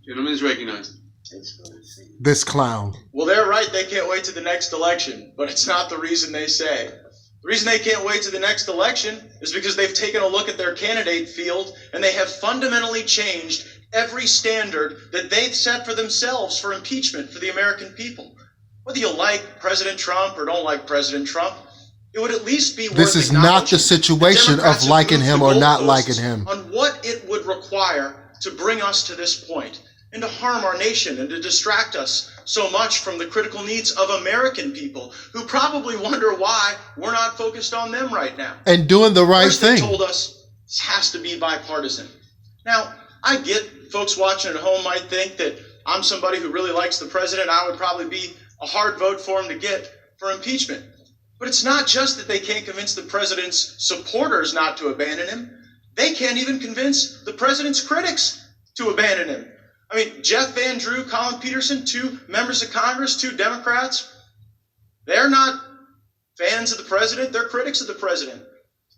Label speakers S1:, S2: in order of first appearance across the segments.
S1: Gentleman is recognized.
S2: This clown.
S3: Well, they're right. They can't wait to the next election, but it's not the reason they say. The reason they can't wait to the next election is because they've taken a look at their candidate field and they have fundamentally changed every standard that they've set for themselves for impeachment for the American people. Whether you like President Trump or don't like President Trump, it would at least be worth
S2: This is not the situation of liking him or not liking him.
S3: On what it would require to bring us to this point and to harm our nation and to distract us so much from the critical needs of American people who probably wonder why we're not focused on them right now.
S2: And doing the right
S3: First,
S2: thing.
S3: they told us this has to be bipartisan. Now, I get folks watching at home might think that I'm somebody who really likes the president. I would probably be a hard vote for him to get for impeachment. But it's not just that they can't convince the president's supporters not to abandon him. They can't even convince the president's critics to abandon him. I mean, Jeff Van Drew, Colin Peterson, 2 members of Congress, 2 Democrats, they're not fans of the president, they're critics of the president.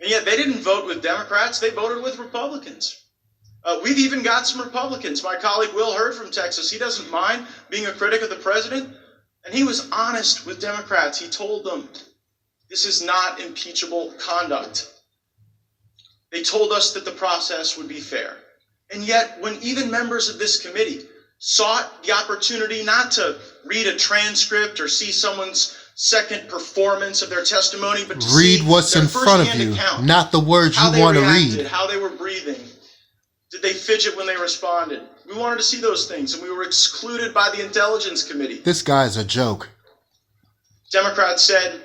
S3: And yet they didn't vote with Democrats, they voted with Republicans. We've even got some Republicans. My colleague Will Hurd from Texas, he doesn't mind being a critic of the president. And he was honest with Democrats. He told them, this is not impeachable conduct. They told us that the process would be fair. And yet, when even members of this committee sought the opportunity not to read a transcript or see someone's second performance of their testimony, but to
S2: read
S3: see
S2: what's
S3: their
S2: in front of
S3: firsthand
S2: you,
S3: account,
S2: not the words
S3: how
S2: you
S3: they
S2: want to
S3: reacted,
S2: read.
S3: how they were breathing. Did they fidget when they responded? We wanted to see those things, and we were excluded by the Intelligence Committee.
S2: This guy's a joke.
S3: Democrats said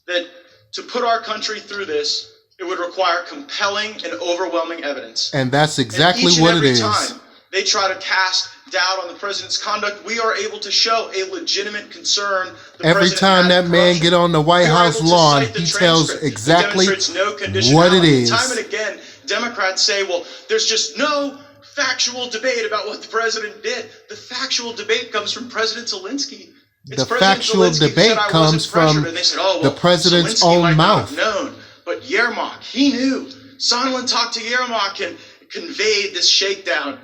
S3: that to put our country through this, it would require compelling and overwhelming evidence.
S2: And that's exactly
S3: and
S2: what it
S3: every
S2: is.
S3: Time they try to cast doubt on the president's conduct, we are able to show a legitimate concern.
S2: Every time that man get on the White House lawn, he tells exactly what it is.
S3: Time and again, Democrats say, well, there's just no factual debate about what the president did. The factual debate comes from President Zelensky.
S2: The factual debate comes from the president's own mouth.
S3: Known, but Yermak, he knew. Sondland talked to Yermak and conveyed this shakedown.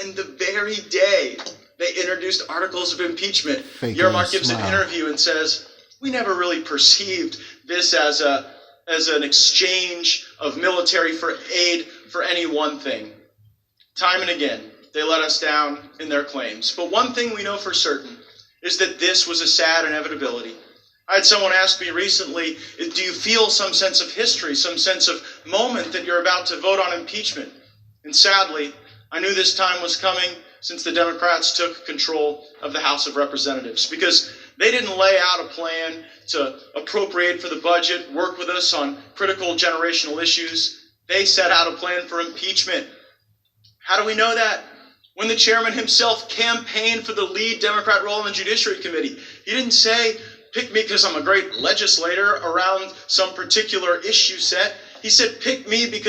S3: And the very day they introduced articles of impeachment, Yermak gives an interview and says, we never really perceived this as an exchange of military aid for any one thing. Time and again, they let us down in their claims. But one thing we know for certain is that this was a sad inevitability. I had someone ask me recently, do you feel some sense of history, some sense of moment that you're about to vote on impeachment? And sadly, I knew this time was coming since the Democrats took control of the House of Representatives, because they didn't lay out a plan to appropriate for the budget, work with us on critical generational issues. They set out a plan for impeachment. How do we know that? When the chairman himself campaigned for the lead Democrat role in the Judiciary Committee, he didn't say, pick me because I'm a great legislator around some particular issue set. He said, pick me because